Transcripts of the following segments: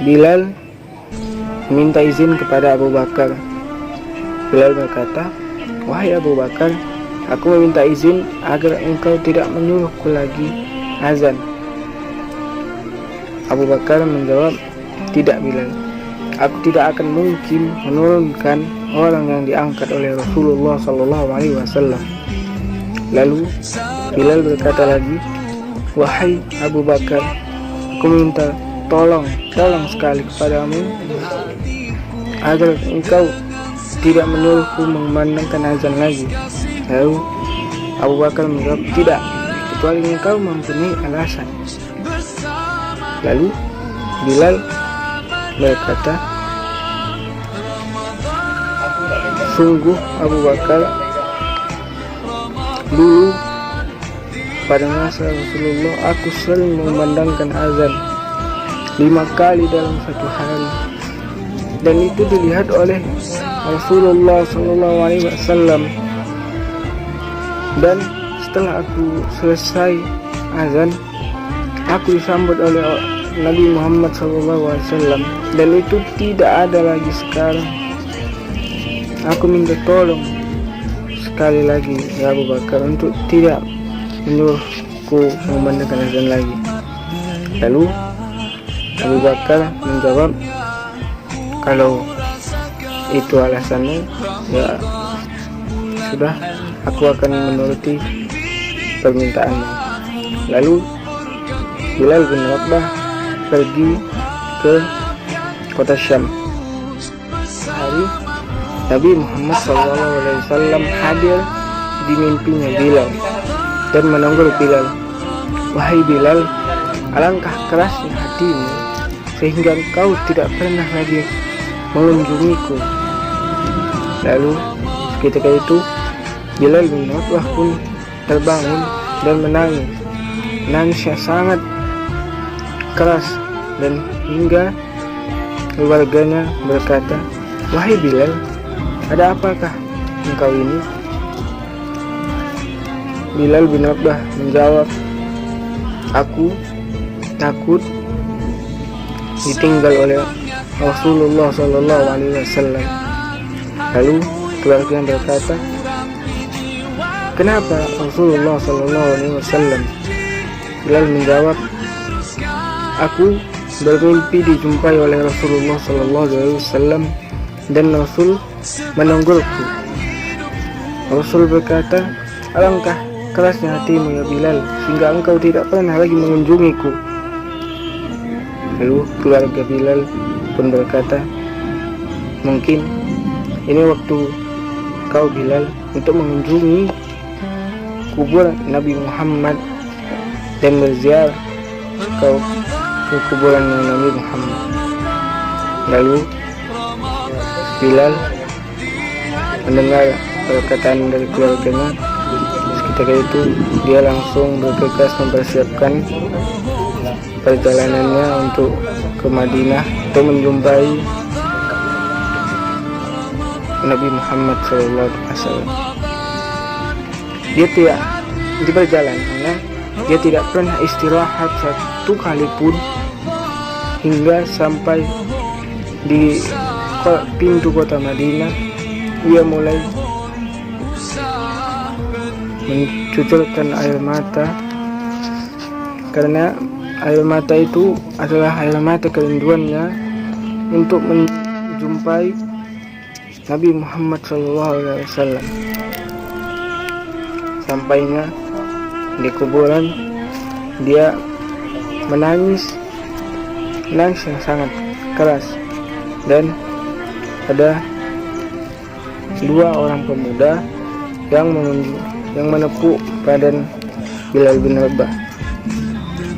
Bilal minta izin kepada Abu Bakar. Bilal berkata, "Wahai Abu Bakar, aku meminta izin agar engkau tidak menyuruhku lagi azan." Abu Bakar menjawab, "Tidak Bilal, aku tidak akan mungkin menurunkan orang yang diangkat oleh Rasulullah SAW." Lalu Bilal berkata lagi, "Wahai Abu Bakar, aku minta tolong sekali kepadamu agar engkau tidak menyuruhku memandangkan azan lagi." Lalu Abu Bakar menjawab, "Tidak, kecuali engkau mempunyai alasan." Lalu Bilal berkata, "Sungguh Abu Bakar, dulu pada masa Rasulullah aku sering memandangkan azan 5 kali dalam satu hari, dan itu dilihat oleh Rasulullah SAW. Dan setelah aku selesai azan, aku disambut oleh Nabi Muhammad SAW, dan itu tidak ada lagi sekarang. Aku minta tolong sekali lagi ya Abu Bakar untuk tidak menyuruhku memandangkan azan lagi." Lalu Abu Bakar menjawab, "Kalau itu alasannya, ya sudah, aku akan menuruti permintaanmu." Lalu Bilal bin Rabah pergi ke kota Syam. Hari Nabi Muhammad SAW hadir di mimpinya Bilal dan menegur Bilal, "Wahai Bilal, alangkah kerasnya hatimu sehingga engkau tidak pernah lagi mengunjungiku." Lalu ketika itu Bilal bin Rabah pun terbangun dan menangis yang sangat keras, dan hingga keluarganya berkata, "Wahai Bilal, ada apakah engkau ini?" Bilal bin Rabah menjawab, "Aku takut ditinggal oleh Rasulullah SAW." Lalu keluarganya berkata, "Kenapa Rasulullah SAW?" Bilal menjawab, "Aku bermimpi dijumpai oleh Rasulullah SAW dan Rasul menegurku. Rasul berkata, 'Alangkah kerasnya hatimu ya Bilal, sehingga engkau tidak pernah lagi mengunjungiku.'" Lalu keluarga Bilal pun berkata, "Mungkin ini waktu kau Bilal untuk mengunjungi kubur Nabi Muhammad dan berziarah kau ke kuburan Nabi Muhammad." Lalu Bilal mendengar perkataan dari keluarganya. Ketika itu dia langsung bergegas mempersiapkan perjalanannya untuk ke Madinah untuk menjumpai Nabi Muhammad SAW. Dia tidak di perjalanannya, dia tidak pernah istirahat satu kali pun hingga sampai di pintu kota Madinah. Ia mulai mencucurkan air mata, karena air mata itu adalah air mata kerinduannya untuk menjumpai Nabi Muhammad SAW. Sampainya di kuburan, dia menangis yang sangat keras, dan ada 2 orang pemuda yang menepuk badan Bilal bin Rabah,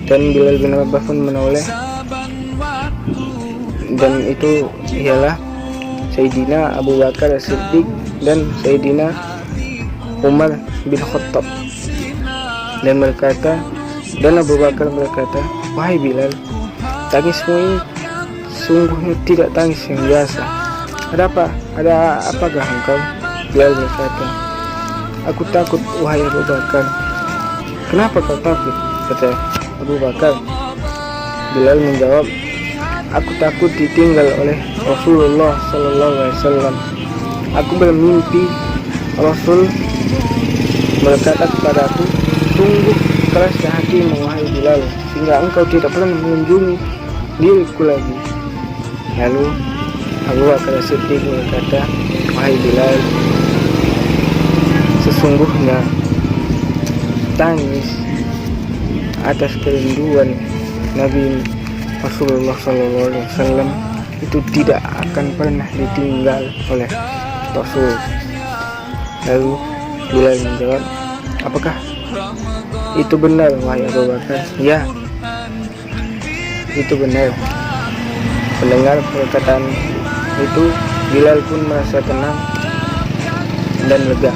dan Bilal bin Rabah pun menoleh, dan itu ialah Sayyidina Abu Bakar As-Siddiq dan Sayyidina Umar bin Khattab. Dan Abu Bakar berkata, "Wahai Bilal, tangismu ini sungguhnya tidak tangis yang biasa. Ada apakah engkau?" Bilal berkata, "Aku takut wahai Abu Bakar." "Kenapa kau takut?" kata Abu Bakar. Bilal menjawab, aku takut ditinggal oleh Rasulullah Sallallahu Alaihi Wasallam. Aku bermimpi Rasul berkata kepadaku, sungguh kerasnya hatimu wahai Bilal, sehingga engkau tidak pernah mengunjungi diriku lagi. Lalu Abu Bakar Siddiq berkata, wahai Bilal, sesungguhnya tangis atas kerinduan Nabi Rasulullah SAW itu tidak akan pernah ditinggal oleh Rasul. Lalu Bilal menjawab, apakah itu benar wahai Abu Bakar? Ya, itu benar. Mendengar perkataan itu, Bilal pun merasa tenang dan lega.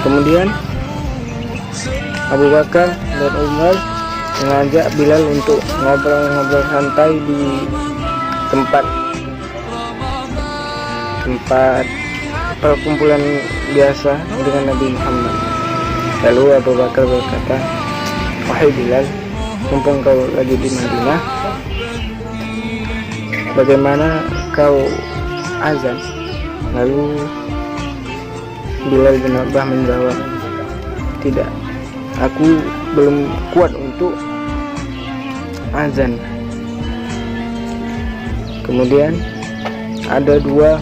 Kemudian Abu Bakar dan Umar mengajak Bilal untuk ngobrol-ngobrol santai di tempat perkumpulan biasa dengan Nabi Muhammad. Lalu Abu Bakar berkata, wahai Bilal, mumpung kau lagi di Madinah, bagaimana kau azan? Lalu Bilal bin Rabah menjawab, tidak, aku belum kuat untuk azan. Kemudian ada dua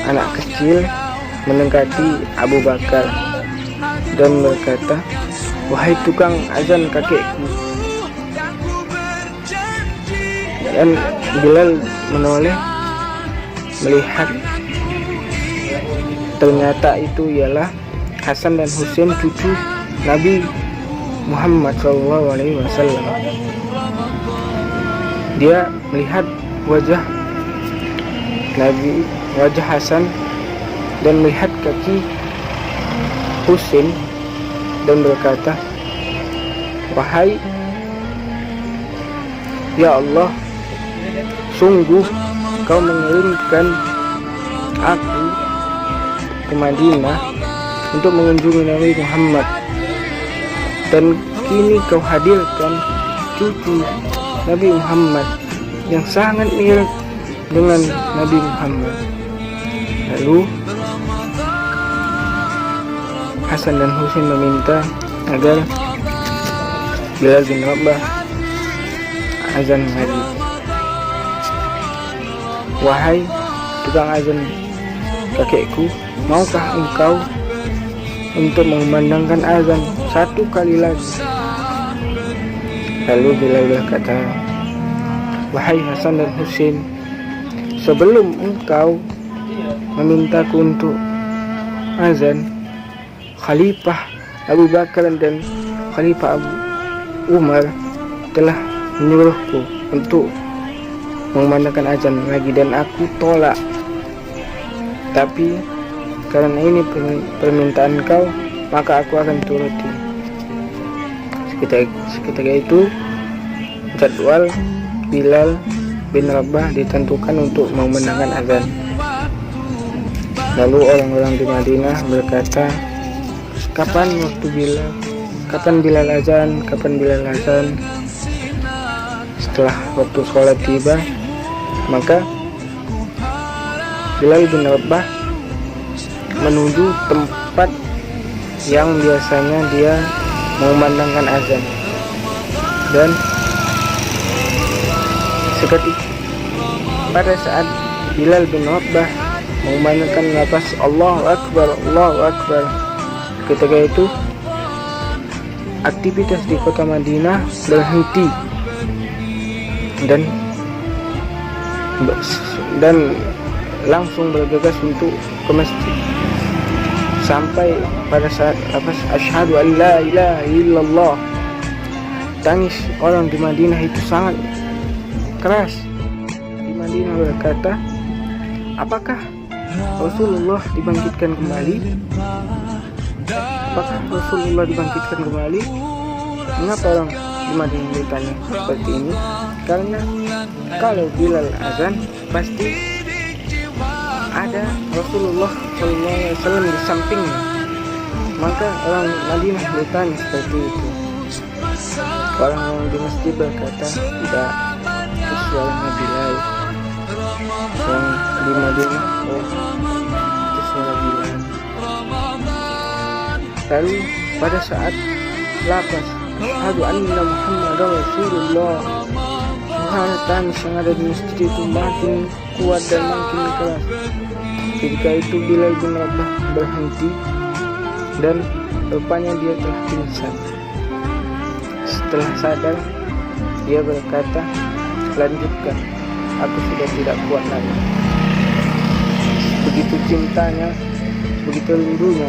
anak kecil mendekati Abu Bakar dan berkata, wahai tukang azan kakekku. Dan Bilal menoleh melihat ternyata itu ialah Hasan dan Husain, cucu Nabi Muhammad SAW. Dia melihat wajah Hasan dan melihat kaki Husain dan berkata, wahai ya Allah, sungguh kau mengirimkan aku ke Madinah untuk mengunjungi Nabi Muhammad, dan kini kau hadirkan cucu Nabi Muhammad yang sangat mirip dengan Nabi Muhammad. Lalu Hasan dan Husain meminta agar Bilal bin Rabah azan lagi. Wahai tukang azan kakekku, maukah engkau untuk mengumandangkan azan satu kali lagi? Lalu Bilal berkata, wahai Hasan dan Husain, sebelum engkau memintaku untuk azan, Khalifah Abu Bakar dan Khalifah Abu Umar telah menyuruhku untuk mengumandangkan azan lagi, dan aku tolak. Tapi karena ini permintaan kau, maka aku akan turuti. Seketika itu jadwal Bilal bin Rabah ditentukan untuk mengumandangkan azan. Lalu orang-orang di Madinah berkata, kapan Bilal azan? Setelah waktu sholat tiba, maka Bilal bin Rabah menuju tempat yang biasanya dia mengumandangkan azan, dan seketika pada saat Bilal bin Rabah mengumandangkan lafaz Allahu Akbar, Allahu Akbar, ketika itu aktivitas di kota Madinah berhenti dan langsung bergegas untuk ke masjid, sampai pada saat lafaz asyhadu an la ilaha illallah. Tangis orang di Madinah itu sangat keras. Di Madinah berkata, apakah Rasulullah dibangkitkan kembali? Apakah Rasulullah dibangkitkan kembali? Mengapa orang di Madinah bertanya seperti ini? Karena kalau Bilal azan, pasti ada Rasulullah SAW di sampingnya. Maka orang Madinah bertanya seperti itu. Orang-orang di masjid berkata, tidak, jualannya Bilal yang di Madinah. Oh, itu suara Bilal. Lalu pada saat lapas asyhadu anna Muhammadar Rasulullah, suara tangis yang ada di masjid itu makin kuat dan makin keras. Ketika itu Bilal bin Rabah berhenti dan rupanya dia telah pingsan. Setelah sadar, dia berkata, lanjutkan, aku sudah tidak kuat lagi. Begitu cintanya, begitu rindunya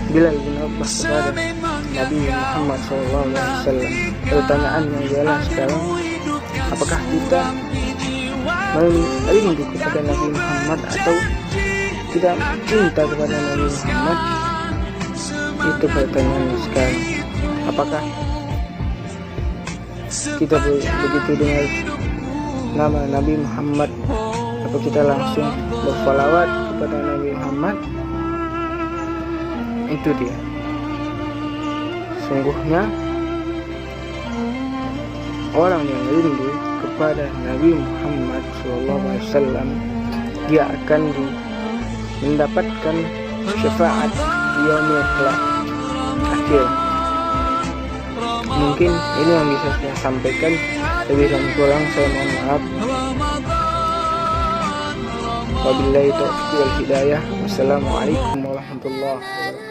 Bilal bin Rabah kepada Nabi Muhammad SAW. Pertanyaannya ialah sekarang, apakah kita rindu kepada Nabi Muhammad atau tidak cinta kepada Nabi Muhammad? Itu pertanyaannya sekarang. Apakah kita begitu dengar nama Nabi Muhammad, apa kita langsung bersalawat kepada Nabi Muhammad? Itu dia. Sungguhnya orang yang rindu kepada Nabi Muhammad SAW, dia akan mendapatkan syafaat di yaumil akhir. Mungkin ini yang bisa saya sampaikan. Lebih dan kurang saya mohon maaf. Wabillahi taufiq wal hidayah. Wassalamualaikum warahmatullahi wabarakatuh.